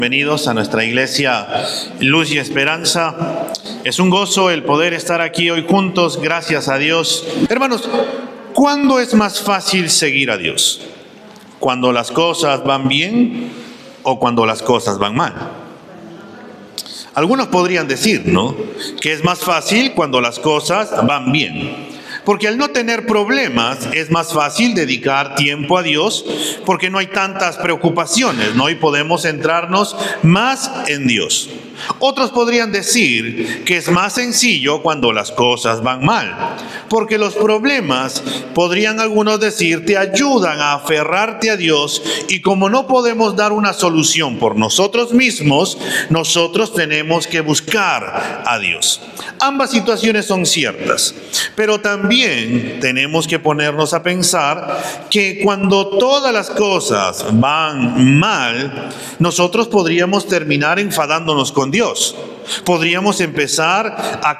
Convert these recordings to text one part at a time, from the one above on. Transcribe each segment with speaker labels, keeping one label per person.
Speaker 1: Bienvenidos a nuestra iglesia Luz y Esperanza. Es un gozo el poder estar aquí hoy juntos, gracias a Dios. Hermanos, ¿cuándo es más fácil seguir a Dios? ¿Cuando las cosas van bien o cuando las cosas van mal? Algunos podrían decir, ¿no?, que es más fácil cuando las cosas van bien. Porque al no tener problemas es más fácil dedicar tiempo a Dios porque no hay tantas preocupaciones, ¿no? Y podemos centrarnos más en Dios. Otros podrían decir que es más sencillo cuando las cosas van mal, porque los problemas, podrían algunos decir, te ayudan a aferrarte a Dios, y como no podemos dar una solución por nosotros mismos, nosotros tenemos que buscar a Dios. Ambas situaciones son ciertas, pero también tenemos que ponernos a pensar que cuando todas las cosas van mal, nosotros podríamos terminar enfadándonos con Dios. Podríamos empezar a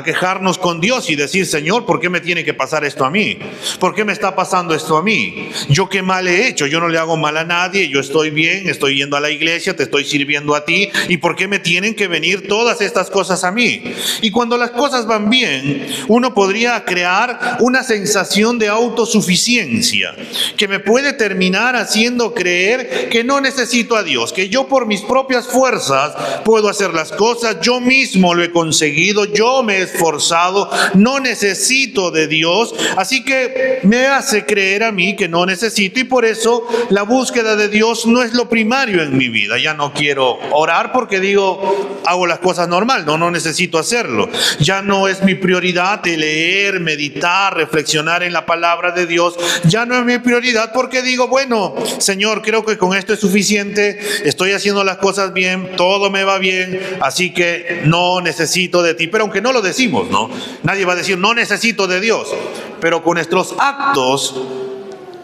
Speaker 1: quejarnos con Dios y decir: Señor, ¿por qué me tiene que pasar esto a mí? ¿Por qué me está pasando esto a mí? ¿Yo qué mal he hecho? Yo no le hago mal a nadie, yo estoy bien, estoy yendo a la iglesia, te estoy sirviendo a ti, ¿y por qué me tienen que venir todas estas cosas a mí? Y cuando las cosas van bien, uno podría crear una sensación de autosuficiencia que me puede terminar haciendo creer que no necesito a Dios, que yo por mis propias fuerzas puedo hacer las cosas, yo mismo lo he conseguido, yo me he esforzado, no necesito de Dios, así que me hace creer a mí que no necesito, y por eso la búsqueda de Dios no es lo primario en mi vida. Ya no quiero orar porque digo, hago las cosas normal, no necesito hacerlo. Ya no es mi prioridad el leer, meditar, reflexionar en la palabra de Dios, ya no es mi prioridad porque digo, bueno, Señor, creo que con esto es suficiente, estoy haciendo las cosas bien, todo me va bien, así que no necesito de ti. Pero aunque no lo decimos, ¿no? Nadie va a decir no necesito de Dios, pero con nuestros actos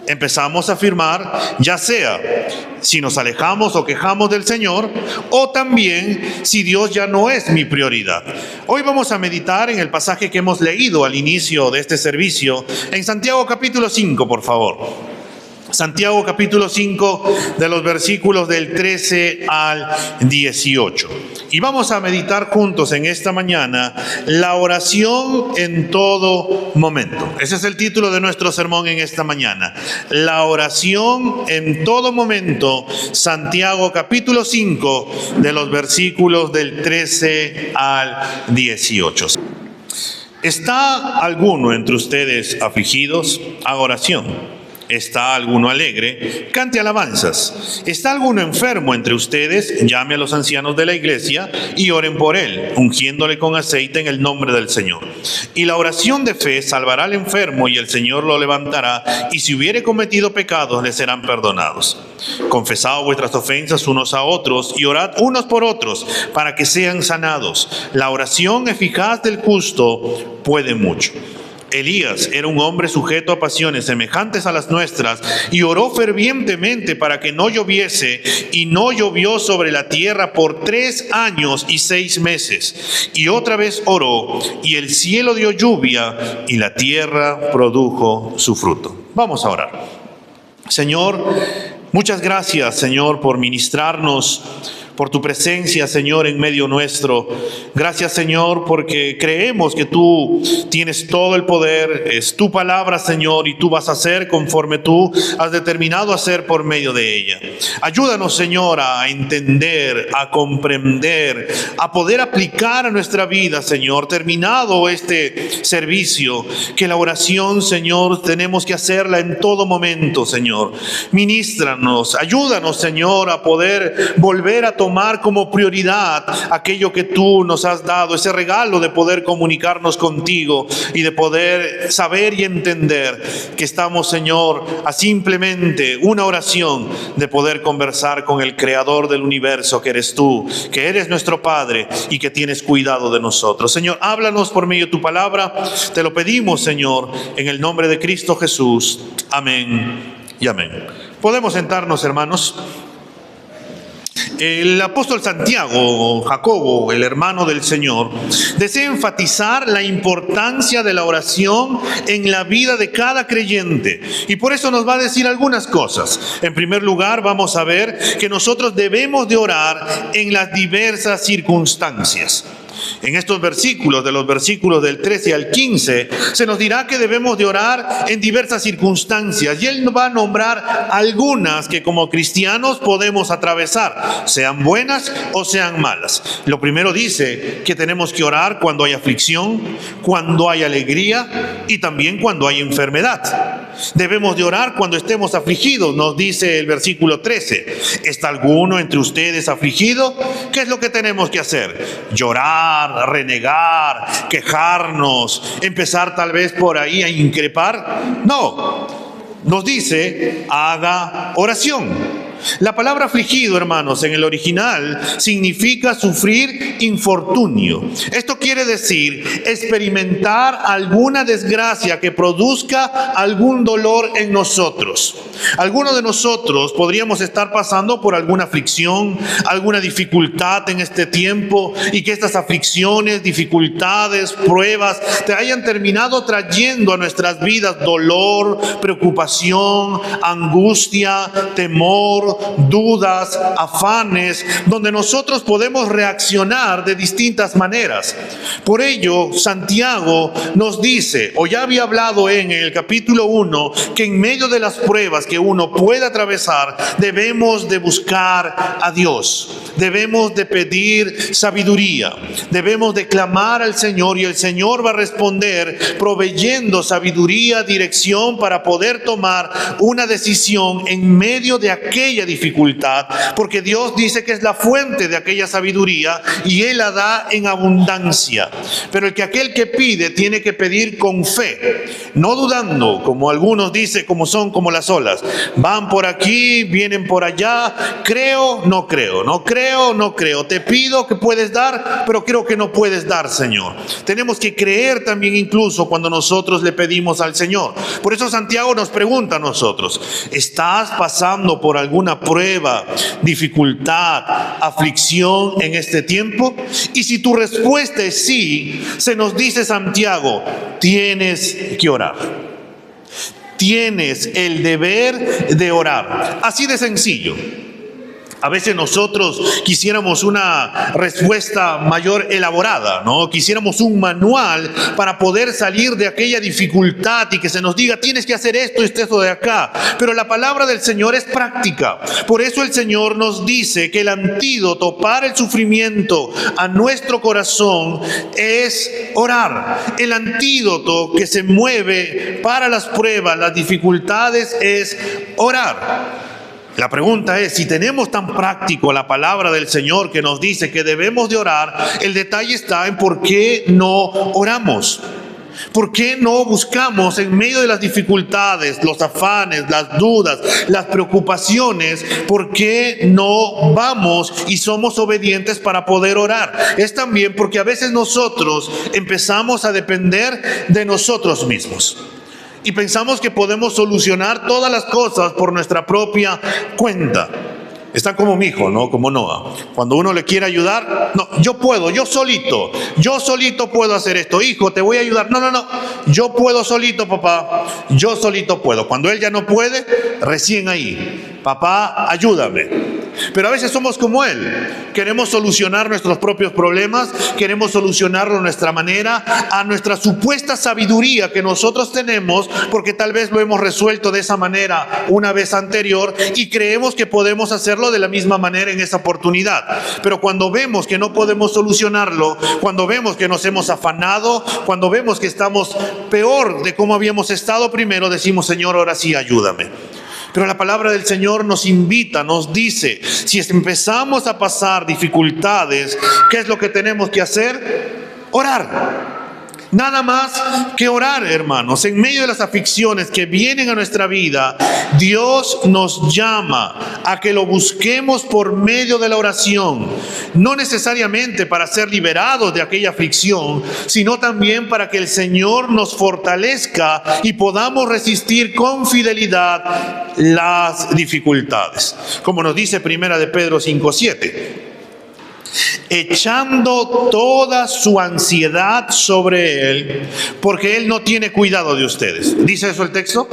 Speaker 1: empezamos a afirmar, ya sea si nos alejamos o quejamos del Señor, o también si Dios ya no es mi prioridad. Hoy vamos a meditar en el pasaje que hemos leído al inicio de este servicio, en Santiago capítulo 5, por favor. Santiago capítulo 5, de los versículos del 13 al 18. Y vamos a meditar juntos en esta mañana la oración en todo momento. Ese es el título de nuestro sermón en esta mañana. La oración en todo momento. Santiago capítulo 5, de los versículos del 13 al 18. ¿Está alguno entre ustedes afligidos? Haga oración. ¿Está alguno alegre? Cante alabanzas. ¿Está alguno enfermo entre ustedes? Llame a los ancianos de la iglesia y oren por él, ungiéndole con aceite en el nombre del Señor. Y la oración de fe salvará al enfermo, y el Señor lo levantará, y si hubiere cometido pecados, le serán perdonados. Confesad vuestras ofensas unos a otros y orad unos por otros para que sean sanados. La oración eficaz del justo puede mucho. Elías era un hombre sujeto a pasiones semejantes a las nuestras, y oró fervientemente para que no lloviese, y no llovió sobre la tierra por 3 años y 6 meses. Y otra vez oró, y el cielo dio lluvia, y la tierra produjo su fruto. Vamos a orar. Señor, muchas gracias, Señor, por ministrarnos, por tu presencia, Señor, en medio nuestro. Gracias, Señor, porque creemos que tú tienes todo el poder. Es tu palabra, Señor, y tú vas a hacer conforme tú has determinado hacer por medio de ella. Ayúdanos, Señor, a entender, a comprender, a poder aplicar a nuestra vida, Señor. Terminado este servicio, que la oración, Señor, tenemos que hacerla en todo momento, Señor. Ministranos, ayúdanos, Señor, a poder volver a tomar como prioridad aquello que tú nos has dado, ese regalo de poder comunicarnos contigo y de poder saber y entender que estamos, Señor, a simplemente una oración de poder conversar con el Creador del universo, que eres tú, que eres nuestro Padre y que tienes cuidado de nosotros. Señor, háblanos por medio de tu palabra, te lo pedimos, Señor, en el nombre de Cristo Jesús. Amén y amén. Podemos sentarnos, hermanos. El apóstol Santiago, Jacobo, el hermano del Señor, desea enfatizar la importancia de la oración en la vida de cada creyente. Y por eso nos va a decir algunas cosas. En primer lugar, vamos a ver que nosotros debemos de orar en las diversas circunstancias. En estos versículos, de los versículos del 13 al 15, se nos dirá que debemos de orar en diversas circunstancias. Y Él va a nombrar algunas que como cristianos podemos atravesar, sean buenas o sean malas. Lo primero dice que tenemos que orar cuando hay aflicción, cuando hay alegría y también cuando hay enfermedad. Debemos de orar cuando estemos afligidos, nos dice el versículo 13. ¿Está alguno entre ustedes afligido? ¿Qué es lo que tenemos que hacer? Llorar, renegar, quejarnos, empezar tal vez por ahí a increpar. No, nos dice, haga oración. La palabra afligido, hermanos, en el original significa sufrir infortunio. Esto quiere decir experimentar alguna desgracia que produzca algún dolor en nosotros. Algunos de nosotros podríamos estar pasando por alguna aflicción, alguna dificultad en este tiempo, y que estas aflicciones, dificultades, pruebas te hayan terminado trayendo a nuestras vidas dolor, preocupación, angustia, temor, dudas, afanes, donde nosotros podemos reaccionar de distintas maneras. Por ello, Santiago nos dice, o ya había hablado en el capítulo 1, que en medio de las pruebas que uno puede atravesar, debemos de buscar a Dios, debemos de pedir sabiduría, debemos de clamar al Señor, y el Señor va a responder proveyendo sabiduría, dirección para poder tomar una decisión en medio de aquella dificultad, porque Dios dice que es la fuente de aquella sabiduría y Él la da en abundancia. Pero aquel que pide tiene que pedir con fe, no dudando, como algunos dicen, como son como las olas, van por aquí, vienen por allá, creo, no creo, no creo, no creo, te pido que puedes dar, pero creo que no puedes dar, Señor. Tenemos que creer también incluso cuando nosotros le pedimos al Señor. Por eso Santiago nos pregunta a nosotros, ¿estás pasando por alguna prueba, dificultad, aflicción en este tiempo? Y si tu respuesta es sí, se nos dice Santiago, tienes que orar. Tienes el deber de orar. Así de sencillo. A veces nosotros quisiéramos una respuesta mayor elaborada, ¿no? Quisiéramos un manual para poder salir de aquella dificultad y que se nos diga, tienes que hacer esto, esto de acá. Pero la palabra del Señor es práctica. Por eso el Señor nos dice que el antídoto para el sufrimiento a nuestro corazón es orar. El antídoto que se mueve para las pruebas, las dificultades, es orar. La pregunta es, si tenemos tan práctico la palabra del Señor que nos dice que debemos de orar, el detalle está en por qué no oramos. ¿Por qué no buscamos en medio de las dificultades, los afanes, las dudas, las preocupaciones? ¿Por qué no vamos y somos obedientes para poder orar? Es también porque a veces nosotros empezamos a depender de nosotros mismos. Y pensamos que podemos solucionar todas las cosas por nuestra propia cuenta. Está como mi hijo, ¿no? Como Noah. Cuando uno le quiere ayudar, no, yo puedo, yo solito puedo hacer esto. Hijo, te voy a ayudar. No, yo puedo solito, papá. Yo solito puedo. Cuando él ya no puede, recién ahí, papá, ayúdame. Pero a veces somos como él. Queremos solucionar nuestros propios problemas, queremos solucionarlo a nuestra manera, a nuestra supuesta sabiduría que nosotros tenemos, porque tal vez lo hemos resuelto de esa manera una vez anterior y creemos que podemos hacerlo de la misma manera en esa oportunidad. Pero cuando vemos que no podemos solucionarlo, cuando vemos que nos hemos afanado, cuando vemos que estamos peor de cómo habíamos estado primero, decimos, Señor, ahora sí, ayúdame. Pero la palabra del Señor nos invita, nos dice, si empezamos a pasar dificultades, ¿qué es lo que tenemos que hacer? Orar. Nada más que orar, hermanos. En medio de las aflicciones que vienen a nuestra vida, Dios nos llama a que lo busquemos por medio de la oración. No necesariamente para ser liberados de aquella aflicción, sino también para que el Señor nos fortalezca y podamos resistir con fidelidad las dificultades. Como nos dice Primera de Pedro 5:7. Echando toda su ansiedad sobre Él, porque Él no tiene cuidado de ustedes. ¿Dice eso el texto?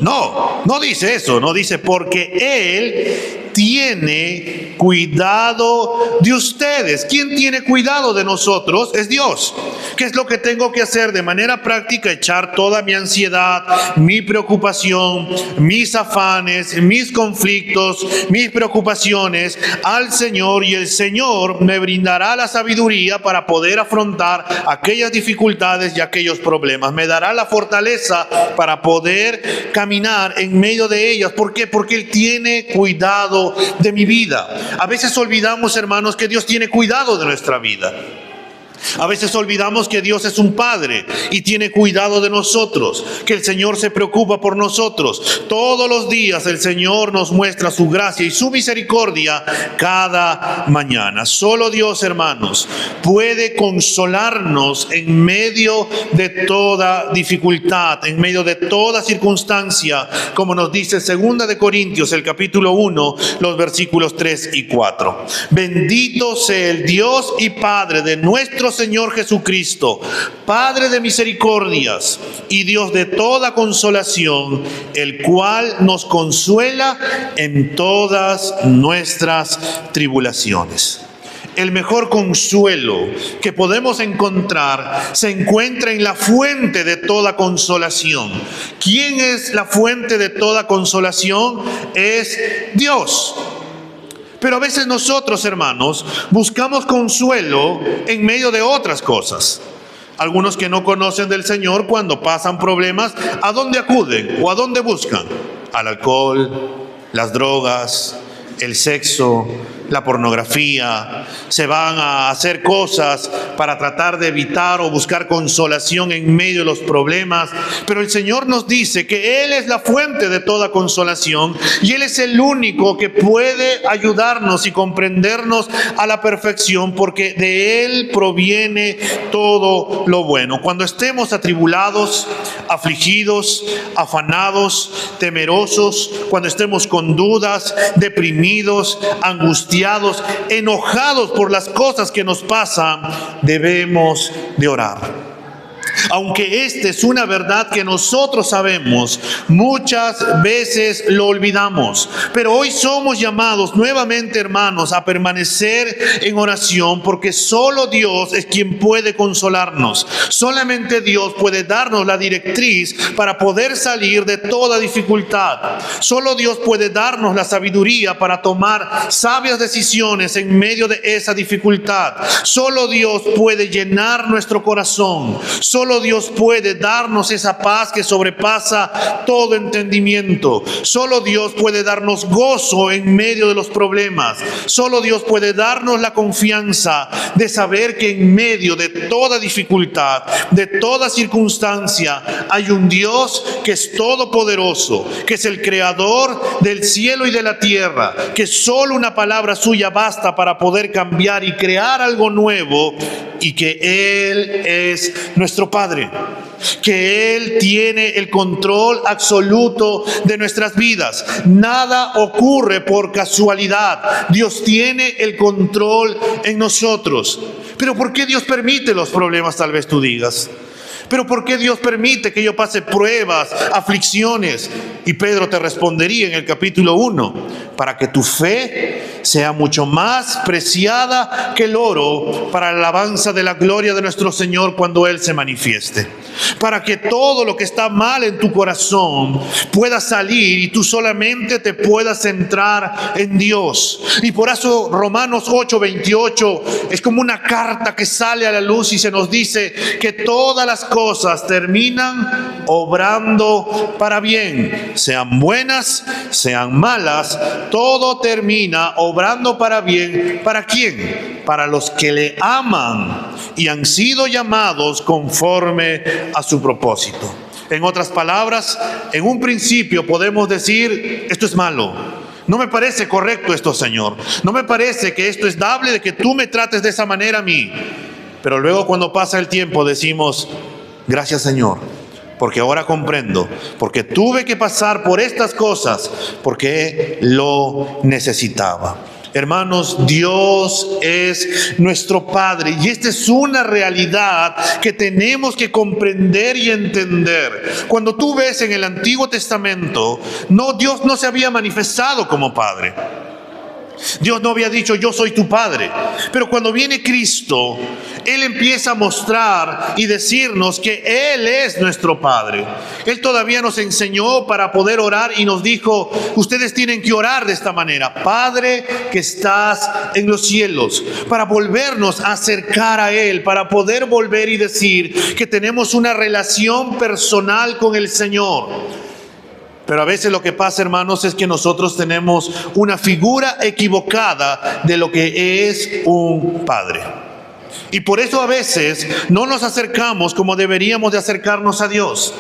Speaker 1: No dice eso, no dice porque Él tiene cuidado de ustedes. ¿Quién tiene cuidado de nosotros? Es Dios. ¿Qué es lo que tengo que hacer de manera práctica? Echar toda mi ansiedad, mi preocupación, mis afanes, mis conflictos, mis preocupaciones al Señor, y el Señor me brindará la sabiduría para poder afrontar aquellas dificultades y aquellos problemas. Me dará la fortaleza para poder caminar en medio de ellas. ¿Por qué? Porque Él tiene cuidado de mi vida. A veces olvidamos, hermanos, que Dios tiene cuidado de nuestra vida. A veces olvidamos que Dios es un Padre y tiene cuidado de nosotros, que el Señor se preocupa por nosotros. Todos los días el Señor nos muestra su gracia y su misericordia cada mañana. Solo Dios, hermanos, puede consolarnos en medio de toda dificultad, en medio de toda circunstancia, como nos dice 2 de Corintios, el capítulo 1, los versículos 3 y 4. Bendito sea el Dios y Padre de nuestro Señor Jesucristo, Padre de misericordias y Dios de toda consolación, el cual nos consuela en todas nuestras tribulaciones. El mejor consuelo que podemos encontrar se encuentra en la fuente de toda consolación. ¿Quién es la fuente de toda consolación? Es Dios. Pero a veces nosotros, hermanos, buscamos consuelo en medio de otras cosas. Algunos que no conocen del Señor, cuando pasan problemas, ¿a dónde acuden o a dónde buscan? Al alcohol, las drogas, el sexo, la pornografía. Se van a hacer cosas para tratar de evitar o buscar consolación en medio de los problemas. Pero el Señor nos dice que Él es la fuente de toda consolación y Él es el único que puede ayudarnos y comprendernos a la perfección, porque de Él proviene todo lo bueno. Cuando estemos atribulados, afligidos, afanados, temerosos, cuando estemos con dudas, deprimidos, angustiados, enojados por las cosas que nos pasan, debemos de orar. Aunque esta es una verdad que nosotros sabemos, muchas veces lo olvidamos. Pero hoy somos llamados nuevamente, hermanos, a permanecer en oración, porque solo Dios es quien puede consolarnos. Solamente Dios puede darnos la directriz para poder salir de toda dificultad. Solo Dios puede darnos la sabiduría para tomar sabias decisiones en medio de esa dificultad. Solo Dios puede llenar nuestro corazón. Solo Dios puede darnos esa paz que sobrepasa todo entendimiento. Solo Dios puede darnos gozo en medio de los problemas. Solo Dios puede darnos la confianza de saber que en medio de toda dificultad, de toda circunstancia, hay un Dios que es todopoderoso, que es el creador del cielo y de la tierra, que solo una palabra suya basta para poder cambiar y crear algo nuevo, y que Él es nuestro Padre, que Él tiene el control absoluto de nuestras vidas. Nada ocurre por casualidad. Dios tiene el control en nosotros. Pero ¿por qué Dios permite los problemas? Tal vez tú digas. ¿Pero por qué Dios permite que yo pase pruebas, aflicciones? Y Pedro te respondería en el capítulo 1, para que tu fe sea mucho más preciada que el oro, para la alabanza de la gloria de nuestro Señor cuando Él se manifieste. Para que todo lo que está mal en tu corazón pueda salir y tú solamente te puedas centrar en Dios. Y por eso Romanos 8:28 es como una carta que sale a la luz y se nos dice que todas las cosas cosas terminan obrando para bien, sean buenas, sean malas, todo termina obrando para bien. ¿Para quién? Para los que le aman y han sido llamados conforme a su propósito. En otras palabras, en un principio podemos decir, esto es malo. No me parece correcto esto, Señor. No me parece que esto es dable de que tú me trates de esa manera a mí. Pero luego cuando pasa el tiempo decimos, gracias, Señor, porque ahora comprendo, porque tuve que pasar por estas cosas, porque lo necesitaba. Hermanos, Dios es nuestro Padre y esta es una realidad que tenemos que comprender y entender. Cuando tú ves en el Antiguo Testamento, Dios no se había manifestado como Padre. Dios no había dicho, yo soy tu Padre. Pero cuando viene Cristo, Él empieza a mostrar y decirnos que Él es nuestro Padre. Él todavía nos enseñó para poder orar y nos dijo, ustedes tienen que orar de esta manera. Padre que estás en los cielos, para volvernos a acercar a Él, para poder volver y decir que tenemos una relación personal con el Señor. Pero a veces lo que pasa, hermanos, es que nosotros tenemos una figura equivocada de lo que es un padre. Y por eso a veces no nos acercamos como deberíamos de acercarnos a Dios.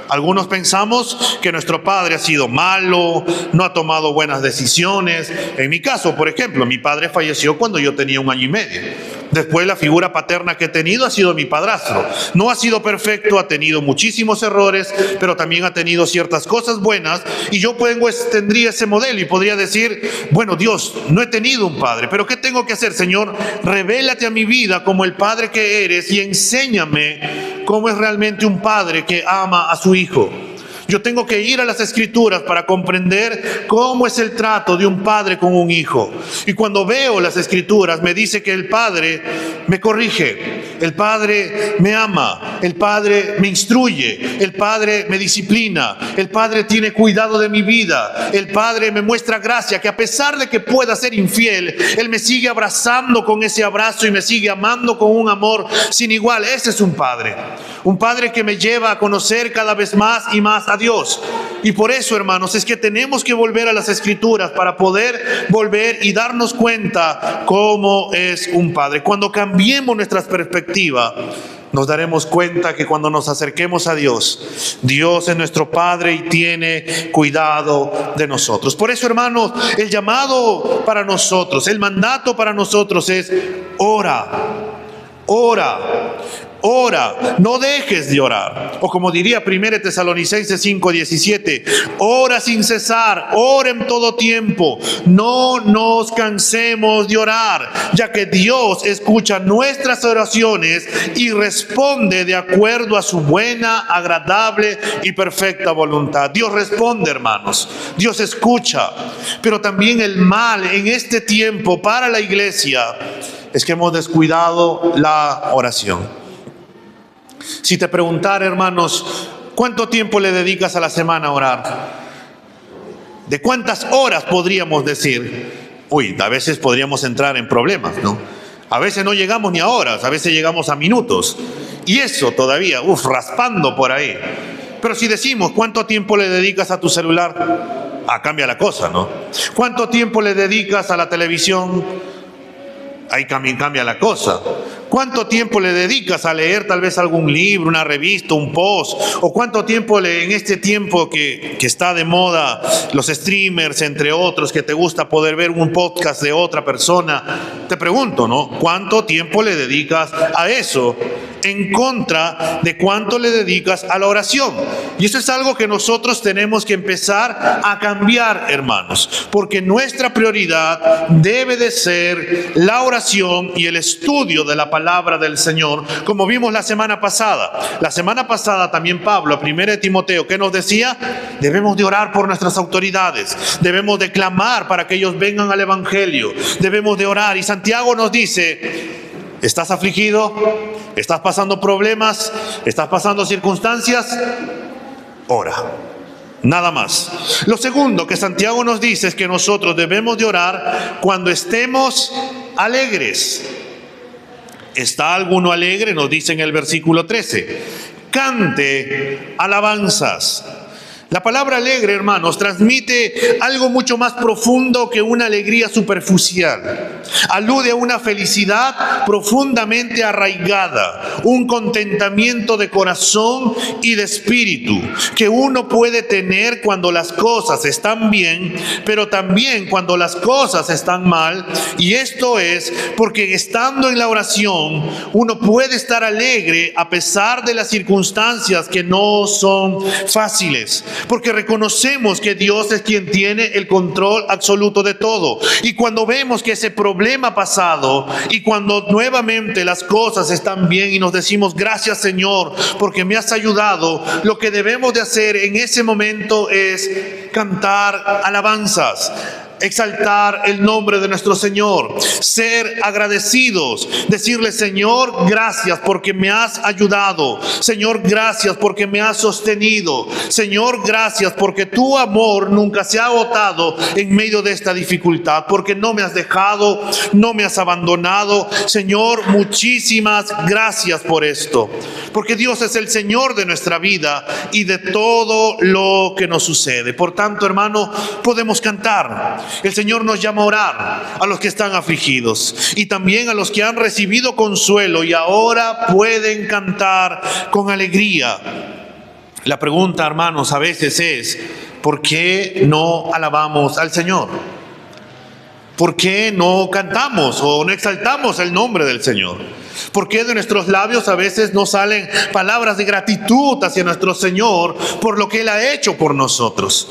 Speaker 1: Algunos pensamos que nuestro padre ha sido malo, no ha tomado buenas decisiones. En mi caso, por ejemplo, mi padre falleció cuando yo tenía 1 año y medio. Después la figura paterna que he tenido ha sido mi padrastro. No ha sido perfecto, ha tenido muchísimos errores, pero también ha tenido ciertas cosas buenas. Y yo tendría ese modelo y podría decir, bueno, Dios, no he tenido un padre, pero ¿qué tengo que hacer, Señor? Revélate a mi vida como el padre que eres y enséñame cómo es realmente un padre que ama a su hijo. Yo tengo que ir a las Escrituras para comprender cómo es el trato de un padre con un hijo. Y cuando veo las Escrituras me dice que el padre me corrige, el padre me ama, el padre me instruye, el padre me disciplina, el padre tiene cuidado de mi vida, el padre me muestra gracia, que a pesar de que pueda ser infiel, él me sigue abrazando con ese abrazo y me sigue amando con un amor sin igual. Ese es un padre que me lleva a conocer cada vez más y más a Dios. Y por eso, hermanos, es que tenemos que volver a las Escrituras para poder volver y darnos cuenta cómo es un padre. Cuando cambiemos nuestra perspectiva, nos daremos cuenta que cuando nos acerquemos a Dios, Dios es nuestro Padre y tiene cuidado de nosotros. Por eso, hermanos, el llamado para nosotros, el mandato para nosotros es ora, no dejes de orar. O como diría 1 Tesalonicenses 5:17, ora sin cesar, ora en todo tiempo, no nos cansemos de orar, ya que Dios escucha nuestras oraciones y responde de acuerdo a su buena, agradable y perfecta voluntad. Dios responde, hermanos, Dios escucha, pero también el mal en este tiempo para la iglesia es que hemos descuidado la oración. Si te preguntara, hermanos, ¿cuánto tiempo le dedicas a la semana a orar? ¿De cuántas horas podríamos decir? A veces podríamos entrar en problemas, ¿no? A veces no llegamos ni a horas, a veces llegamos a minutos. Y eso todavía, raspando por ahí. Pero si decimos, ¿cuánto tiempo le dedicas a tu celular? Cambia la cosa, ¿no? ¿Cuánto tiempo le dedicas a la televisión? Ahí cambia la cosa. ¿Cuánto tiempo le dedicas a leer tal vez algún libro, una revista, un post? ¿O cuánto tiempo en este tiempo que está de moda los streamers, entre otros, que te gusta poder ver un podcast de otra persona? Te pregunto, ¿no? ¿Cuánto tiempo le dedicas a eso? En contra de cuánto le dedicas a la oración. Y eso es algo que nosotros tenemos que empezar a cambiar, hermanos, porque nuestra prioridad debe de ser la oración y el estudio de la palabra del Señor, como vimos la semana pasada. La semana pasada también Pablo, 1 Timoteo, ¿qué nos decía? Debemos de orar por nuestras autoridades, debemos de clamar para que ellos vengan al Evangelio, debemos de orar. Y Santiago nos dice, ¿estás afligido? ¿Estás pasando problemas? ¿Estás pasando circunstancias? Ora. Nada más. Lo segundo que Santiago nos dice es que nosotros debemos de orar cuando estemos alegres. ¿Está alguno alegre? Nos dice en el versículo 13. cante alabanzas. La palabra alegre, hermanos, transmite algo mucho más profundo que una alegría superficial. Alude a una felicidad profundamente arraigada, un contentamiento de corazón y de espíritu que uno puede tener cuando las cosas están bien, pero también cuando las cosas están mal. Y esto es porque estando en la oración, uno puede estar alegre a pesar de las circunstancias que no son fáciles. Porque reconocemos que Dios es quien tiene el control absoluto de todo. Y cuando vemos que ese problema ha pasado y cuando nuevamente las cosas están bien y nos decimos gracias Señor porque me has ayudado, lo que debemos de hacer en ese momento es cantar alabanzas. Exaltar el nombre de nuestro Señor, ser agradecidos, decirle Señor, gracias porque me has ayudado, Señor, gracias porque me has sostenido, Señor, gracias porque tu amor nunca se ha agotado en medio de esta dificultad, porque no me has dejado, no me has abandonado, Señor, muchísimas gracias por esto, porque Dios es el Señor de nuestra vida y de todo lo que nos sucede. Por tanto, hermano, podemos cantar. El Señor nos llama a orar a los que están afligidos y también a los que han recibido consuelo y ahora pueden cantar con alegría. La pregunta, hermanos, a veces es, ¿por qué no alabamos al Señor? ¿Por qué no cantamos o no exaltamos el nombre del Señor? ¿Por qué de nuestros labios a veces no salen palabras de gratitud hacia nuestro Señor por lo que Él ha hecho por nosotros?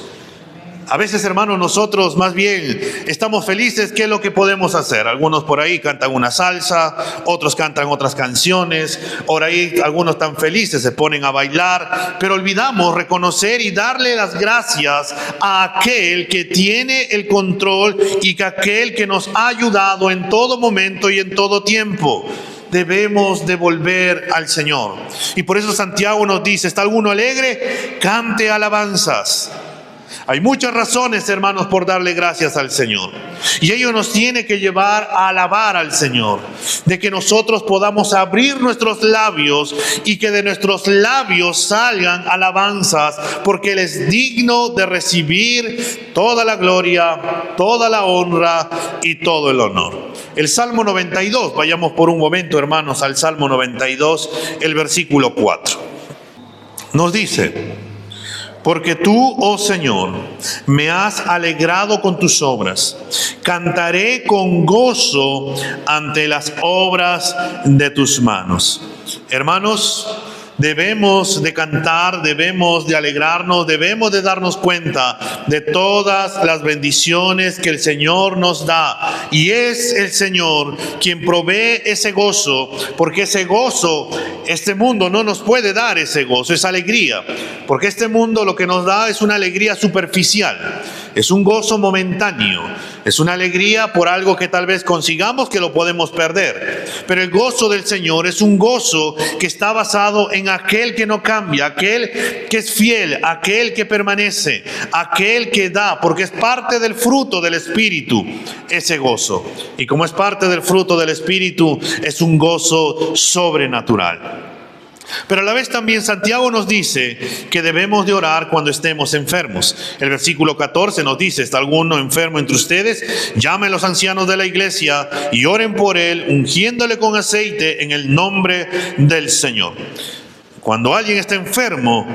Speaker 1: A veces, hermanos, nosotros más bien estamos felices. ¿Qué es lo que podemos hacer? Algunos por ahí cantan una salsa, otros cantan otras canciones, por ahí algunos están felices, se ponen a bailar, pero olvidamos reconocer y darle las gracias a aquel que tiene el control y que aquel que nos ha ayudado en todo momento y en todo tiempo. Debemos devolver al Señor. Y por eso Santiago nos dice, ¿está alguno alegre? Cante alabanzas. Hay muchas razones, hermanos, por darle gracias al Señor. Y ello nos tiene que llevar a alabar al Señor. De que nosotros podamos abrir nuestros labios y que de nuestros labios salgan alabanzas, porque Él es digno de recibir toda la gloria, toda la honra y todo el honor. El Salmo 92, vayamos por un momento, hermanos, al Salmo 92, el versículo 4. Nos dice: porque tú, oh Señor, me has alegrado con tus obras. Cantaré con gozo ante las obras de tus manos. Hermanos, debemos de cantar, debemos de alegrarnos, debemos de darnos cuenta de todas las bendiciones que el Señor nos da. Y es el Señor quien provee ese gozo, porque ese gozo, este mundo no nos puede dar ese gozo, esa alegría. Porque este mundo lo que nos da es una alegría superficial, es un gozo momentáneo, es una alegría por algo que tal vez consigamos que lo podemos perder. Pero el gozo del Señor es un gozo que está basado en aquel que no cambia, aquel que es fiel, aquel que permanece, aquel que da, porque es parte del fruto del Espíritu, ese gozo. Y como es parte del fruto del Espíritu, es un gozo sobrenatural. Pero a la vez también Santiago nos dice que debemos de orar cuando estemos enfermos. El versículo 14 nos dice: ¿está alguno enfermo entre ustedes? Llamen a los ancianos de la iglesia y oren por él, ungiéndole con aceite en el nombre del Señor. Cuando alguien está enfermo,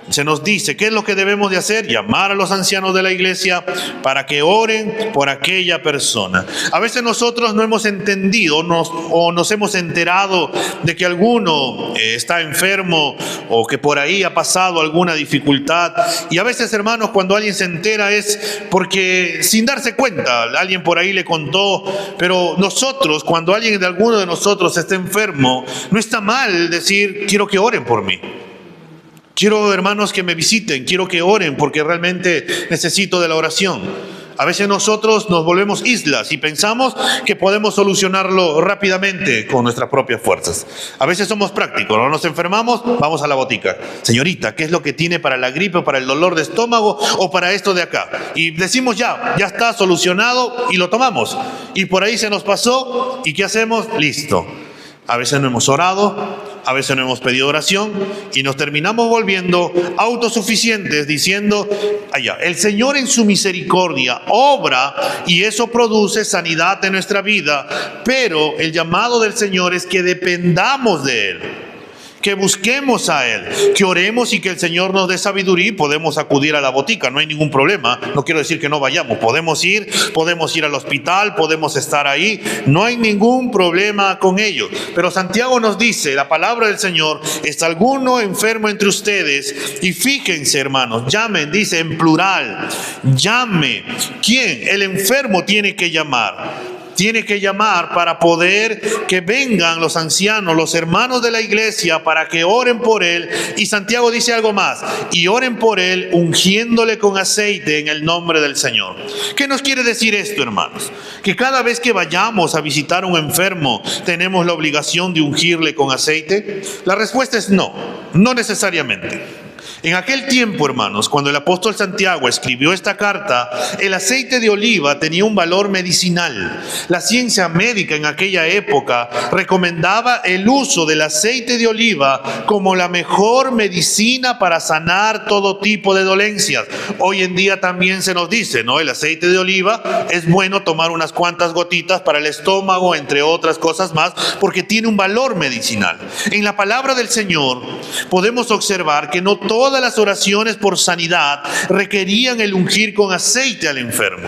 Speaker 1: se nos dice, ¿qué es lo que debemos de hacer? Llamar a los ancianos de la iglesia para que oren por aquella persona. A veces nosotros no hemos entendido o nos hemos enterado de que alguno está enfermo o que por ahí ha pasado alguna dificultad. Y a veces, hermanos, cuando alguien se entera es porque sin darse cuenta, alguien por ahí le contó. Pero nosotros, cuando alguien de alguno de nosotros está enfermo, no está mal decir, quiero que oren por mí. Quiero, hermanos, que me visiten, quiero que oren porque realmente necesito de la oración. A veces nosotros nos volvemos islas y pensamos que podemos solucionarlo rápidamente con nuestras propias fuerzas. A veces somos prácticos, no nos enfermamos, vamos a la botica. Señorita, ¿qué es lo que tiene para la gripe, para el dolor de estómago o para esto de acá? Y decimos ya está solucionado y lo tomamos. Y por ahí se nos pasó y ¿qué hacemos? Listo. A veces no hemos orado, a veces no hemos pedido oración y nos terminamos volviendo autosuficientes diciendo, allá, el Señor en su misericordia obra y eso produce sanidad en nuestra vida, pero el llamado del Señor es que dependamos de Él, que busquemos a Él, que oremos y que el Señor nos dé sabiduría y podemos acudir a la botica, no hay ningún problema, no quiero decir que no vayamos, podemos ir al hospital, podemos estar ahí, no hay ningún problema con ello, pero Santiago nos dice, la palabra del Señor, ¿está alguno enfermo entre ustedes? Y fíjense, hermanos, llamen, dice en plural, llame. ¿Quién? El enfermo tiene que llamar. Tiene que llamar para poder que vengan los ancianos, los hermanos de la iglesia, para que oren por él. Y Santiago dice algo más, y oren por él ungiéndole con aceite en el nombre del Señor. ¿Qué nos quiere decir esto, hermanos? Que cada vez que vayamos a visitar a un enfermo, ¿tenemos la obligación de ungirle con aceite? La respuesta es no, no necesariamente. En aquel tiempo, hermanos, cuando el apóstol Santiago escribió esta carta, el aceite de oliva tenía un valor medicinal. La ciencia médica en aquella época recomendaba el uso del aceite de oliva como la mejor medicina para sanar todo tipo de dolencias. Hoy en día también se nos dice, ¿no? El aceite de oliva es bueno tomar unas cuantas gotitas para el estómago, entre otras cosas más, porque tiene un valor medicinal. En la palabra del Señor podemos observar que no todas las oraciones por sanidad requerían el ungir con aceite al enfermo.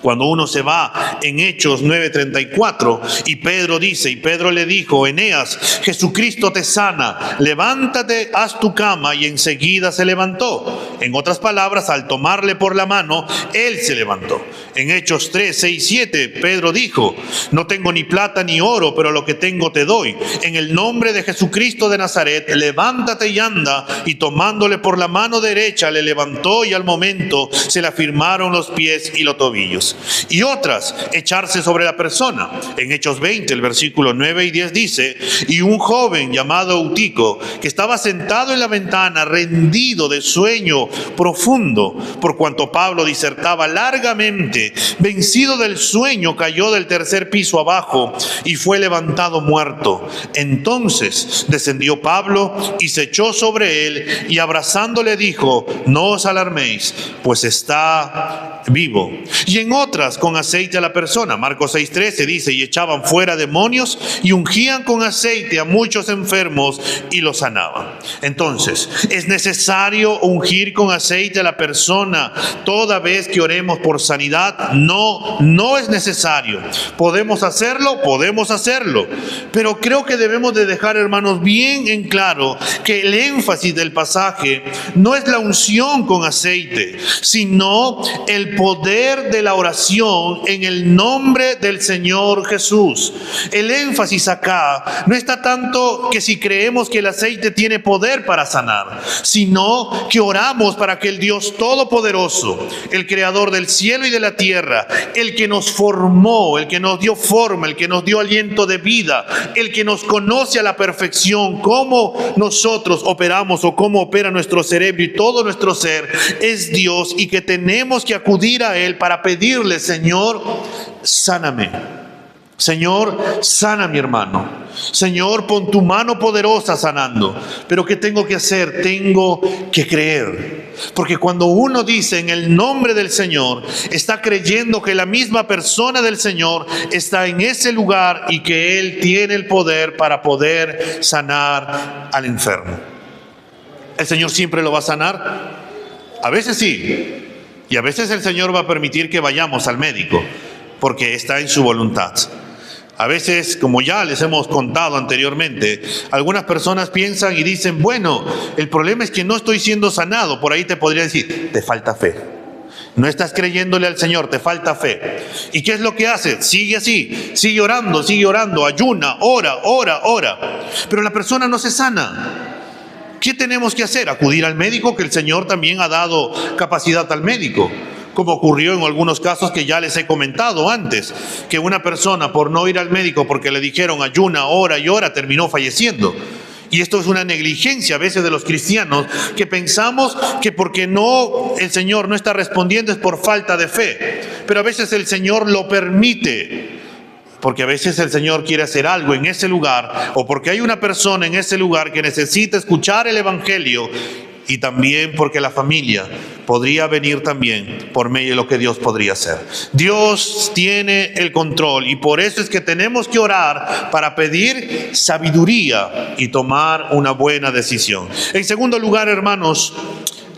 Speaker 1: Cuando uno se va en Hechos 9:34 y Pedro dice, y Pedro le dijo, Eneas, Jesucristo te sana, levántate, haz tu cama, y enseguida se levantó. En otras palabras, al tomarle por la mano, él se levantó. En Hechos 3:6-7, Pedro dijo, no tengo ni plata ni oro, pero lo que tengo te doy. En el nombre de Jesucristo de Nazaret, levántate y anda. Y tomándole por la mano derecha, le levantó y al momento se le afirmaron los pies y los tobillos. Y otras, echarse sobre la persona. En Hechos 20, el versículo 9 y 10 dice, y un joven llamado Eutico, que estaba sentado en la ventana, rendido de sueño profundo, por cuanto Pablo disertaba largamente, vencido del sueño, cayó del tercer piso abajo y fue levantado muerto. Entonces descendió Pablo y se echó sobre él y abrazándole dijo, no os alarméis, pues está vivo. Y en otras, con aceite a la persona. Marcos 6:13 dice, y echaban fuera demonios y ungían con aceite a muchos enfermos y los sanaban. Entonces, ¿es necesario ungir con aceite a la persona toda vez que oremos por sanidad? No, no es necesario. ¿Podemos hacerlo? Podemos hacerlo. Pero creo que debemos de dejar, hermanos, bien en claro que el énfasis del pasaje no es la unción con aceite, sino el poder de la oración en el nombre del Señor Jesús. El énfasis acá no está tanto que si creemos que el aceite tiene poder para sanar, sino que oramos para que el Dios Todopoderoso, el Creador del cielo y de la tierra, el que nos formó, el que nos dio forma, el que nos dio aliento de vida, el que nos conoce a la perfección, cómo nosotros operamos o cómo opera nuestro cerebro y todo nuestro ser, es Dios, y que tenemos que acudir a Él para pedirle, Señor, sáname. Señor, sana a mi hermano. Señor, pon tu mano poderosa sanando. Pero ¿qué tengo que hacer? Tengo que creer. Porque cuando uno dice en el nombre del Señor, está creyendo que la misma persona del Señor está en ese lugar y que Él tiene el poder para poder sanar al enfermo. ¿El Señor siempre lo va a sanar? A veces sí. Y a veces el Señor va a permitir que vayamos al médico, porque está en su voluntad. A veces, como ya les hemos contado anteriormente, algunas personas piensan y dicen, bueno, el problema es que no estoy siendo sanado. Por ahí te podría decir, te falta fe. No estás creyéndole al Señor, te falta fe. ¿Y qué es lo que hace? Sigue así, sigue orando, ayuna, ora. Pero la persona no se sana. ¿Qué tenemos que hacer? Acudir al médico, que el Señor también ha dado capacidad al médico. Como ocurrió en algunos casos que ya les he comentado antes, que una persona por no ir al médico porque le dijeron ayuna, ora y ora, terminó falleciendo. Y esto es una negligencia a veces de los cristianos, que pensamos que porque no, el Señor no está respondiendo es por falta de fe. Pero a veces el Señor lo permite porque a veces el Señor quiere hacer algo en ese lugar, o porque hay una persona en ese lugar que necesita escuchar el Evangelio, y también porque la familia podría venir también por medio de lo que Dios podría hacer. Dios tiene el control, y por eso es que tenemos que orar para pedir sabiduría y tomar una buena decisión. En segundo lugar, hermanos,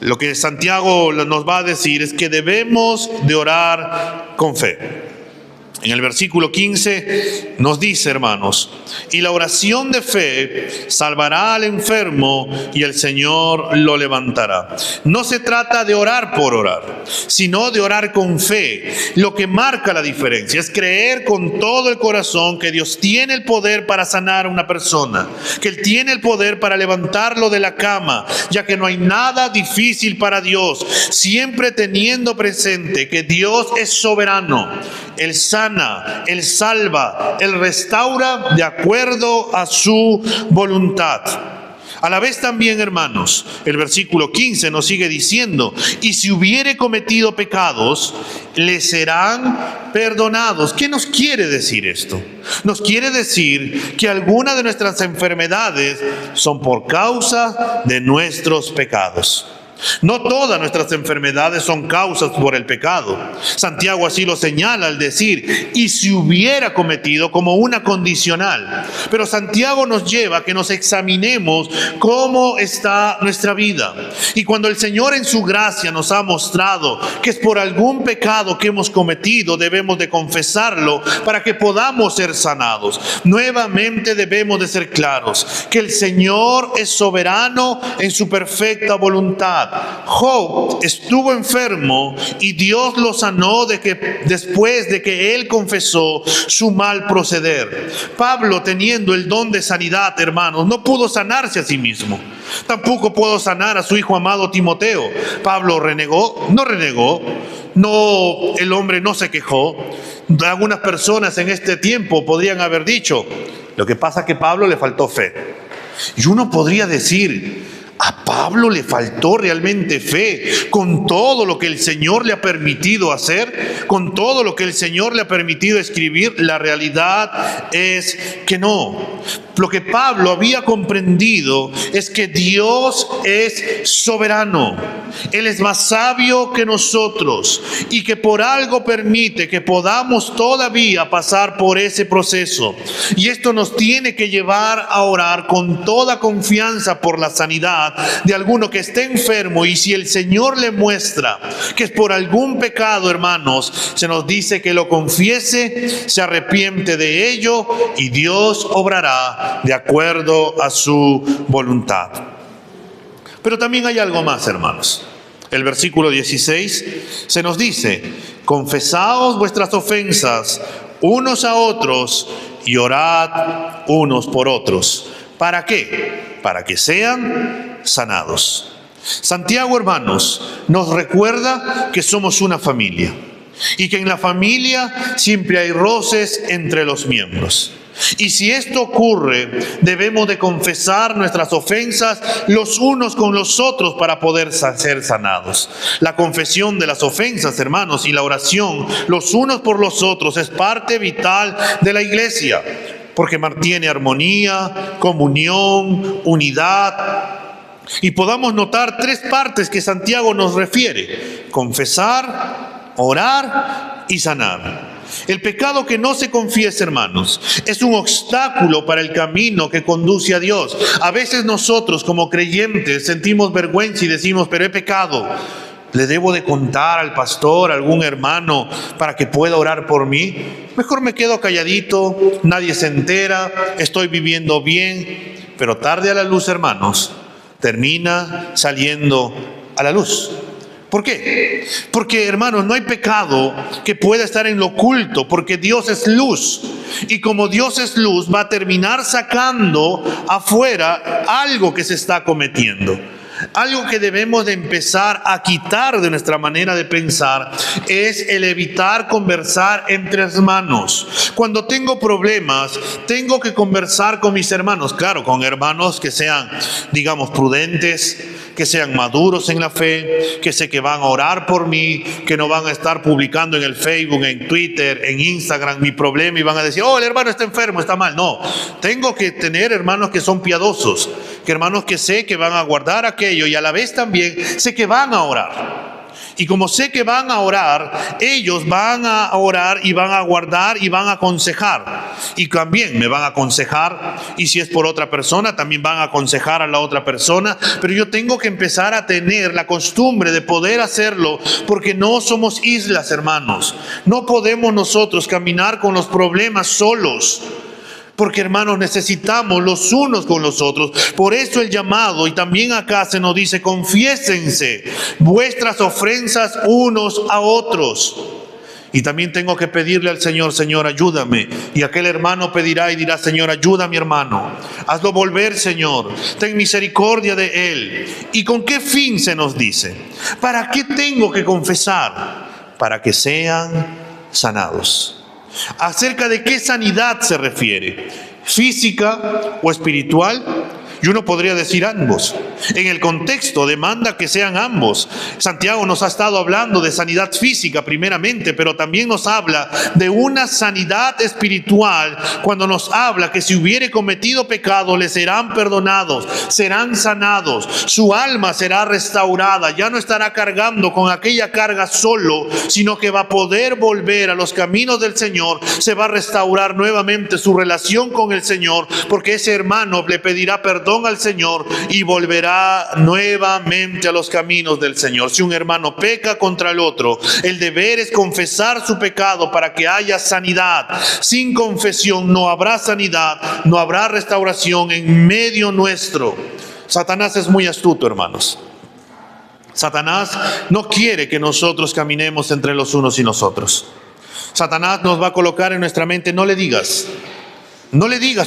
Speaker 1: lo que Santiago nos va a decir es que debemos de orar con fe. En el versículo 15 nos dice, hermanos, y la oración de fe salvará al enfermo y el Señor lo levantará. No se trata de orar por orar, sino de orar con fe. Lo que marca la diferencia es creer con todo el corazón que Dios tiene el poder para sanar a una persona, que Él tiene el poder para levantarlo de la cama, ya que no hay nada difícil para Dios, siempre teniendo presente que Dios es soberano. Él sana, Él salva, Él restaura de acuerdo a su voluntad. A la vez también, hermanos, el versículo 15 nos sigue diciendo, y si hubiere cometido pecados, le serán perdonados. ¿Qué nos quiere decir esto? Nos quiere decir que algunas de nuestras enfermedades son por causa de nuestros pecados. No todas nuestras enfermedades son causas por el pecado. Santiago así lo señala al decir, y si hubiera cometido, como una condicional. Pero Santiago nos lleva a que nos examinemos cómo está nuestra vida. Y cuando el Señor en su gracia nos ha mostrado que es por algún pecado que hemos cometido, debemos de confesarlo para que podamos ser sanados. Nuevamente debemos de ser claros que el Señor es soberano en su perfecta voluntad. Job estuvo enfermo y Dios lo sanó después de que él confesó su mal proceder. Pablo, teniendo el don de sanidad, hermanos, no pudo sanarse a sí mismo. Tampoco pudo sanar a su hijo amado Timoteo. Pablo renegó, no, el hombre no se quejó. Algunas personas en este tiempo podrían haber dicho, lo que pasa es que a Pablo le faltó fe. Y uno podría decir, a Pablo le faltó realmente fe, con todo lo que el Señor le ha permitido hacer, con todo lo que el Señor le ha permitido escribir. La realidad es que no. Lo que Pablo había comprendido es que Dios es soberano. Él es más sabio que nosotros y que por algo permite que podamos todavía pasar por ese proceso. Y esto nos tiene que llevar a orar con toda confianza por la sanidad de alguno que esté enfermo, y si el Señor le muestra que es por algún pecado, hermanos, se nos dice que lo confiese, se arrepiente de ello y Dios obrará de acuerdo a su voluntad. Pero también hay algo más, hermanos. El versículo 16 se nos dice, confesaos vuestras ofensas unos a otros y orad unos por otros. ¿Para qué? Para que sean sanados. Santiago, hermanos, nos recuerda que somos una familia y que en la familia siempre hay roces entre los miembros. Y si esto ocurre, debemos de confesar nuestras ofensas los unos con los otros para poder ser sanados. La confesión de las ofensas, hermanos, y la oración los unos por los otros es parte vital de la iglesia, porque mantiene armonía, comunión, unidad. Y podamos notar tres partes que Santiago nos refiere: confesar, orar y sanar. El pecado que no se confiesa, hermanos, es un obstáculo para el camino que conduce a Dios. A veces nosotros como creyentes sentimos vergüenza y decimos, pero he pecado. ¿Le debo de contar al pastor, a algún hermano, para que pueda orar por mí? Mejor me quedo calladito, nadie se entera, estoy viviendo bien. Pero tarde a la luz, hermanos, termina saliendo a la luz. ¿Por qué? Porque, hermanos, no hay pecado que pueda estar en lo oculto, porque Dios es luz. Y como Dios es luz, va a terminar sacando afuera algo que se está cometiendo. Algo que debemos de empezar a quitar de nuestra manera de pensar es el evitar conversar entre hermanos. Cuando tengo problemas, tengo que conversar con mis hermanos. Claro, con hermanos que sean, digamos, prudentes, que sean maduros en la fe, que sé que van a orar por mí, que no van a estar publicando en el Facebook, en Twitter, en Instagram mi problema y van a decir, oh, el hermano está enfermo, está mal. No, tengo que tener hermanos que son piadosos, que hermanos que sé que van a guardar aquello y a la vez también sé que van a orar. Y como sé que van a orar, ellos van a orar y van a guardar y van a aconsejar. Y también me van a aconsejar, y si es por otra persona, también van a aconsejar a la otra persona. Pero yo tengo que empezar a tener la costumbre de poder hacerlo, porque no somos islas, hermanos. No podemos nosotros caminar con los problemas solos. Porque, hermanos, necesitamos los unos con los otros. Por eso el llamado, y también acá se nos dice, confiésense vuestras ofensas unos a otros. Y también tengo que pedirle al Señor, Señor, ayúdame. Y aquel hermano pedirá y dirá, Señor, ayuda a mi hermano. Hazlo volver, Señor. Ten misericordia de él. ¿Y con qué fin se nos dice? ¿Para qué tengo que confesar? Para que sean sanados. ¿Acerca de qué sanidad se refiere? ¿Física o espiritual? Y uno podría decir ambos. En el contexto demanda que sean ambos. Santiago nos ha estado hablando de sanidad física primeramente, pero también nos habla de una sanidad espiritual cuando nos habla que si hubiere cometido pecado le serán perdonados, serán sanados, su alma será restaurada, ya no estará cargando con aquella carga solo, sino que va a poder volver a los caminos del Señor, se va a restaurar nuevamente su relación con el Señor, porque ese hermano le pedirá perdón al Señor y volverá nuevamente a los caminos del Señor. Si un hermano peca contra el otro, el deber es confesar su pecado para que haya sanidad. Sin confesión no habrá sanidad, no habrá restauración en medio nuestro. Satanás es muy astuto, hermanos. Satanás no quiere que nosotros caminemos entre los unos y nosotros. Satanás nos va a colocar en nuestra mente, no le digas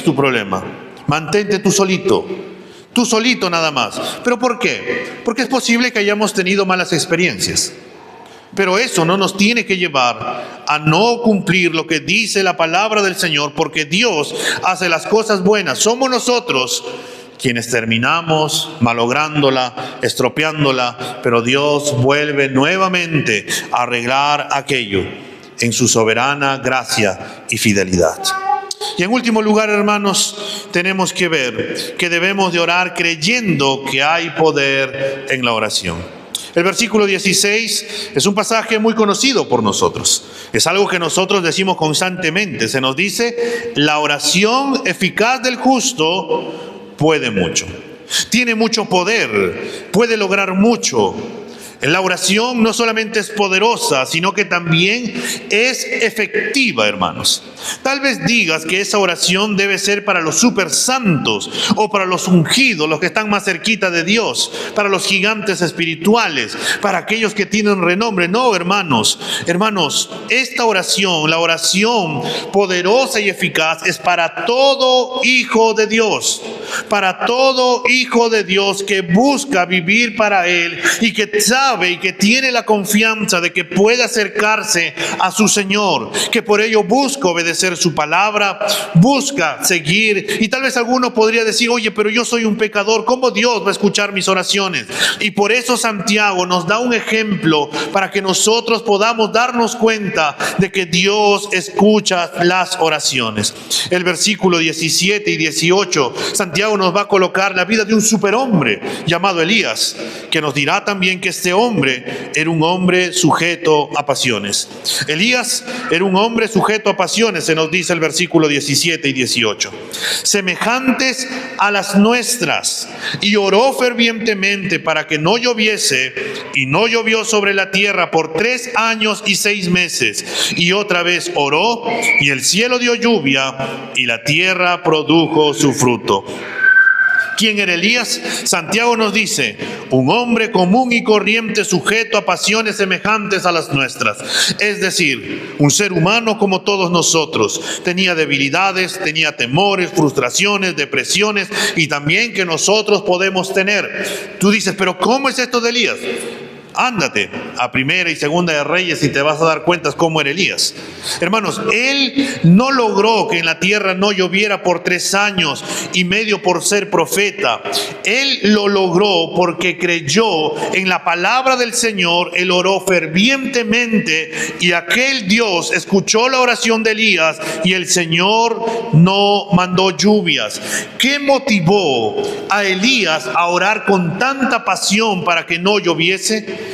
Speaker 1: tu problema. Mantente tú solito nada más. ¿Pero por qué? Porque es posible que hayamos tenido malas experiencias. Pero eso no nos tiene que llevar a no cumplir lo que dice la palabra del Señor, porque Dios hace las cosas buenas. Somos nosotros quienes terminamos malográndola, estropeándola, pero Dios vuelve nuevamente a arreglar aquello en su soberana gracia y fidelidad. Y en último lugar, hermanos, tenemos que ver que debemos de orar creyendo que hay poder en la oración. El versículo 16 es un pasaje muy conocido por nosotros. Es algo que nosotros decimos constantemente. Se nos dice, la oración eficaz del justo puede mucho. Tiene mucho poder, puede lograr mucho. La oración no solamente es poderosa, sino que también es efectiva, hermanos. Tal vez digas que esa oración debe ser para los super santos o para los ungidos, los que están más cerquita de Dios, para los gigantes espirituales, para aquellos que tienen renombre. No, hermanos, esta oración, la oración poderosa y eficaz es para todo hijo de Dios, para todo hijo de Dios que busca vivir para Él y que sabe y que tiene la confianza de que puede acercarse a su Señor, que por ello busca obedecer su palabra, busca seguir. Y tal vez alguno podría decir, oye, pero yo soy un pecador, ¿cómo Dios va a escuchar mis oraciones? Y por eso Santiago nos da un ejemplo para que nosotros podamos darnos cuenta de que Dios escucha las oraciones. El versículo 17 y 18, Santiago nos va a colocar la vida de un superhombre llamado Elías, que nos dirá también que este hombre era un hombre sujeto a pasiones. Elías era un hombre sujeto a pasiones, se nos dice el versículo 17 y 18. Semejantes a las nuestras, y oró fervientemente para que no lloviese, y no llovió sobre la tierra por 3 años y 6 meses. Y otra vez oró, y el cielo dio lluvia, y la tierra produjo su fruto. ¿Quién era Elías? Santiago nos dice, un hombre común y corriente sujeto a pasiones semejantes a las nuestras. Es decir, un ser humano como todos nosotros. Tenía debilidades, tenía temores, frustraciones, depresiones y también que nosotros podemos tener. Tú dices, pero ¿cómo es esto de Elías? Ándate a Primera y Segunda de Reyes y te vas a dar cuenta cómo era Elías. Hermanos, él no logró que en la tierra no lloviera por 3 años y medio por ser profeta. Él lo logró porque creyó en la palabra del Señor. Él oró fervientemente y aquel Dios escuchó la oración de Elías y el Señor no mandó lluvias. ¿Qué motivó a Elías a orar con tanta pasión para que no lloviese?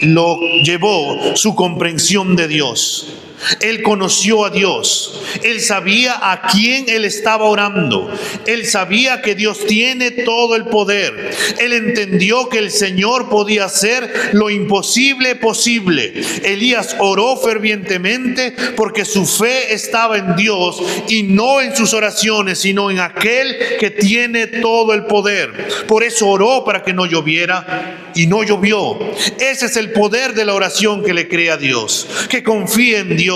Speaker 1: Lo llevó su comprensión de Dios. Él conoció a Dios. Él sabía a quién él estaba orando. Él sabía que Dios tiene todo el poder. Él entendió que el Señor podía hacer lo imposible posible. Elías oró fervientemente porque su fe estaba en Dios y no en sus oraciones, sino en aquel que tiene todo el poder. Por eso oró para que no lloviera y no llovió. Ese es el poder de la oración que le cree a Dios, que confía en Dios,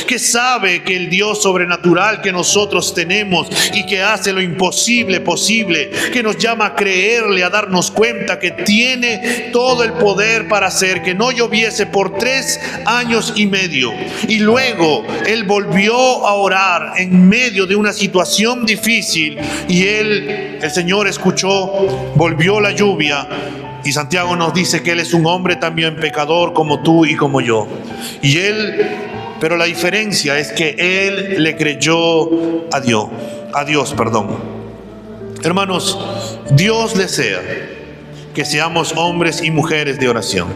Speaker 1: que sabe que el Dios sobrenatural que nosotros tenemos y que hace lo imposible posible, que nos llama a creerle, a darnos cuenta que tiene todo el poder para hacer que no lloviese por 3 años y medio. Y luego él volvió a orar en medio de una situación difícil y el Señor escuchó, volvió la lluvia. Y Santiago nos dice que él es un hombre también pecador como tú y como yo. Pero la diferencia es que él le creyó a Dios. Hermanos, Dios desea que seamos hombres y mujeres de oración.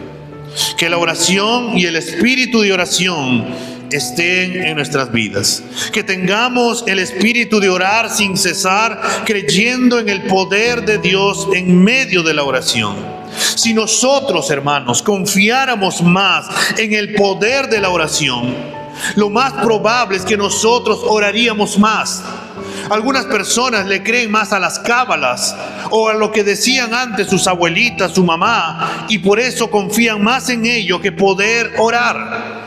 Speaker 1: Que la oración y el espíritu de oración estén en nuestras vidas. Que tengamos el espíritu de orar sin cesar, creyendo en el poder de Dios en medio de la oración. Si nosotros, hermanos, confiáramos más en el poder de la oración, lo más probable es que nosotros oraríamos más. Algunas personas le creen más a las cábalas o a lo que decían antes sus abuelitas, su mamá, y por eso confían más en ello que poder orar.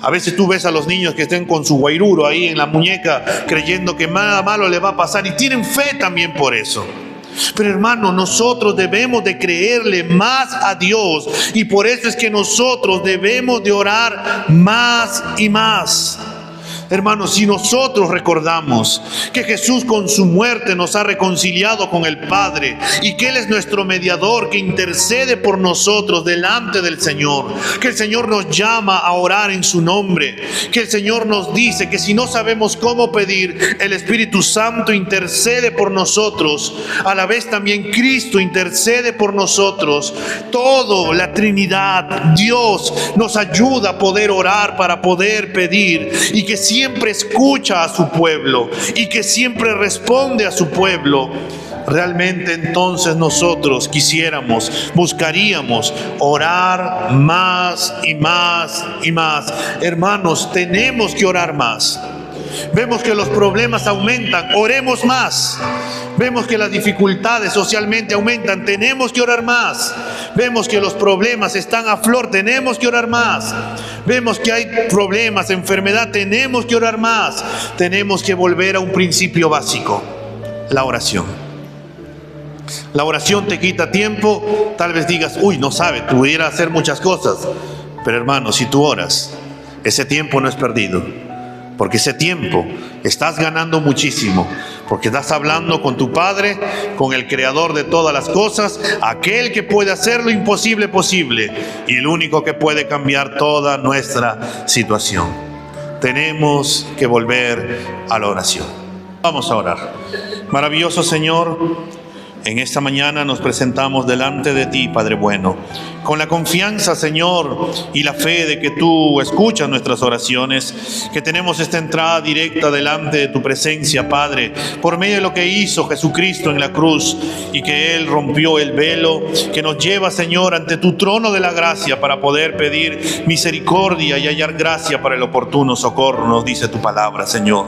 Speaker 1: A veces tú ves a los niños que estén con su guairuro ahí en la muñeca creyendo que nada malo le va a pasar y tienen fe también por eso. Pero hermano, nosotros debemos de creerle más a Dios y por eso es que nosotros debemos de orar más y más. Hermanos, si nosotros recordamos que Jesús con su muerte nos ha reconciliado con el Padre y que Él es nuestro mediador que intercede por nosotros delante del Señor, que el Señor nos llama a orar en su nombre, que el Señor nos dice que si no sabemos cómo pedir, el Espíritu Santo intercede por nosotros, a la vez también Cristo intercede por nosotros. Todo, la Trinidad, Dios nos ayuda a poder orar para poder pedir y que siempre escucha a su pueblo y que siempre responde a su pueblo. Realmente entonces nosotros buscaríamos orar más y más y más. Hermanos, tenemos que orar más. Vemos que los problemas aumentan, oremos más. Vemos que las dificultades socialmente aumentan, tenemos que orar más. Vemos que los problemas están a flor, tenemos que orar más. Vemos que hay problemas, enfermedad, tenemos que orar más. Tenemos que volver a un principio básico, la oración. La oración te quita tiempo. Tal vez digas, no sabe, pudiera hacer muchas cosas. Pero hermano, si tú oras, ese tiempo no es perdido. Porque ese tiempo estás ganando muchísimo. Porque estás hablando con tu Padre, con el Creador de todas las cosas, aquel que puede hacer lo imposible posible y el único que puede cambiar toda nuestra situación. Tenemos que volver a la oración. Vamos a orar. Maravilloso Señor, en esta mañana nos presentamos delante de ti, Padre bueno, con la confianza, Señor, y la fe de que tú escuchas nuestras oraciones, que tenemos esta entrada directa delante de tu presencia, Padre, por medio de lo que hizo Jesucristo en la cruz y que Él rompió el velo, que nos lleva, Señor, ante tu trono de la gracia para poder pedir misericordia y hallar gracia para el oportuno socorro, nos dice tu palabra, Señor.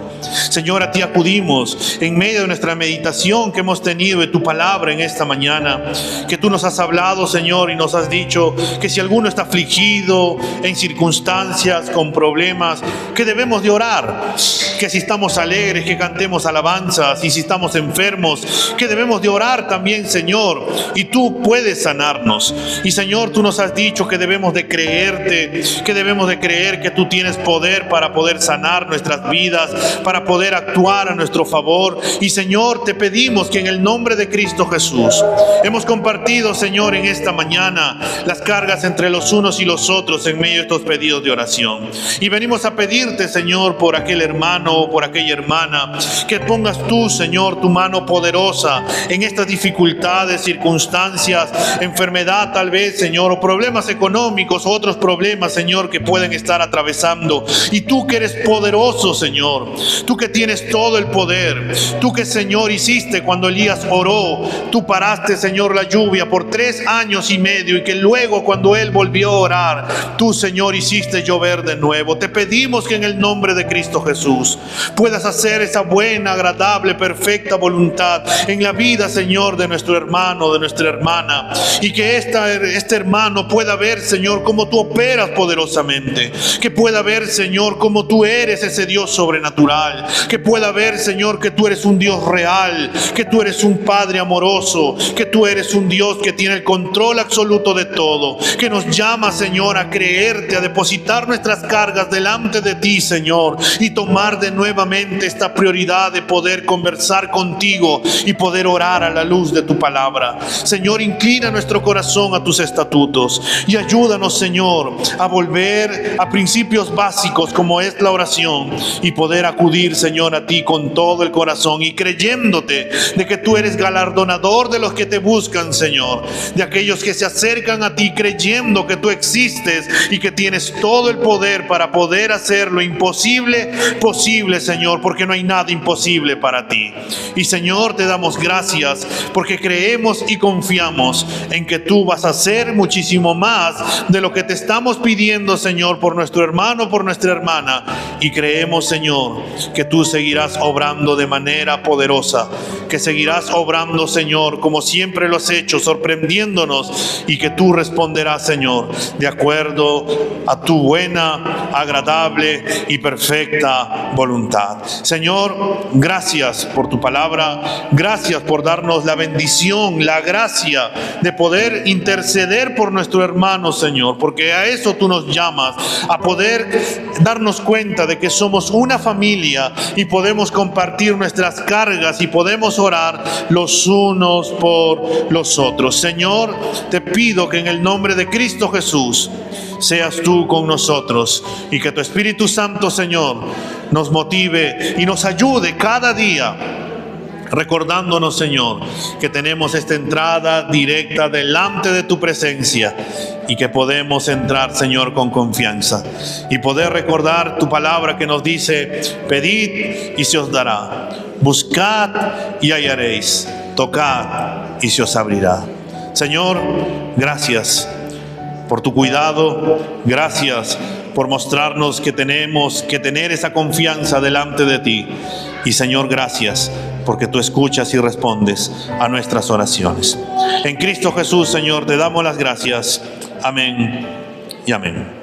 Speaker 1: Señor, a ti acudimos en medio de nuestra meditación que hemos tenido de tu palabra, palabra en esta mañana, que tú nos has hablado, Señor, y nos has dicho que si alguno está afligido en circunstancias, con problemas, que debemos de orar, que si estamos alegres, que cantemos alabanzas, y si estamos enfermos, que debemos de orar también, Señor, y tú puedes sanarnos. Y Señor, tú nos has dicho que debemos de creerte, que debemos de creer que tú tienes poder para poder sanar nuestras vidas, para poder actuar a nuestro favor. Y Señor, te pedimos que en el nombre de Cristo Jesús, hemos compartido, Señor, en esta mañana las cargas entre los unos y los otros en medio de estos pedidos de oración. Y venimos a pedirte, Señor, por aquel hermano o por aquella hermana, que pongas tú, Señor, tu mano poderosa en estas dificultades, circunstancias, enfermedad tal vez, Señor, o problemas económicos o otros problemas, Señor, que pueden estar atravesando. Y tú que eres poderoso, Señor, tú que tienes todo el poder, tú que, Señor, hiciste cuando Elías oró, tú paraste, Señor, la lluvia por 3 años y medio, y que luego cuando él volvió a orar, tú, Señor, hiciste llover de nuevo. Te pedimos que en el nombre de Cristo Jesús puedas hacer esa buena, agradable, perfecta voluntad en la vida, Señor, de nuestro hermano, de nuestra hermana, y que este hermano pueda ver, Señor, cómo tú operas poderosamente, que pueda ver, Señor, cómo tú eres ese Dios sobrenatural, que pueda ver, Señor, que tú eres un Dios real, que tú eres un Padre amoroso, que tú eres un Dios que tiene el control absoluto de todo, que nos llama, Señor, a creerte, a depositar nuestras cargas delante de ti, Señor, y tomar de nuevamente esta prioridad de poder conversar contigo y poder orar a la luz de tu palabra. Señor, inclina nuestro corazón a tus estatutos y ayúdanos, Señor, a volver a principios básicos como es la oración y poder acudir, Señor, a ti con todo el corazón y creyéndote de que tú eres galardonador de los que te buscan, Señor, de aquellos que se acercan a ti creyendo que tú existes y que tienes todo el poder para poder hacer lo imposible posible, Señor, porque no hay nada imposible para ti. Y Señor, te damos gracias porque creemos y confiamos en que tú vas a hacer muchísimo más de lo que te estamos pidiendo, Señor, por nuestro hermano, por nuestra hermana. Y creemos, Señor, que tú seguirás obrando de manera poderosa, que seguirás obrando, Señor, como siempre lo has hecho, sorprendiéndonos, y que tú responderás, Señor, de acuerdo a tu buena, agradable y perfecta voluntad. Señor, gracias por tu palabra, gracias por darnos la bendición, la gracia de poder interceder por nuestro hermano, Señor, porque a eso tú nos llamas, a poder darnos cuenta de que somos una familia y podemos compartir nuestras cargas y podemos orar los unos por los otros. Señor, te pido que en el nombre de Cristo Jesús seas tú con nosotros y que tu Espíritu Santo, Señor, nos motive y nos ayude cada día, recordándonos, Señor, que tenemos esta entrada directa delante de tu presencia y que podemos entrar, Señor, con confianza y poder recordar tu palabra que nos dice: pedid y se os dará, buscad y hallaréis, tocad y se os abrirá. Señor, gracias por tu cuidado, gracias por mostrarnos que tenemos que tener esa confianza delante de ti. Y Señor, gracias porque tú escuchas y respondes a nuestras oraciones. En Cristo Jesús, Señor, te damos las gracias. Amén y amén.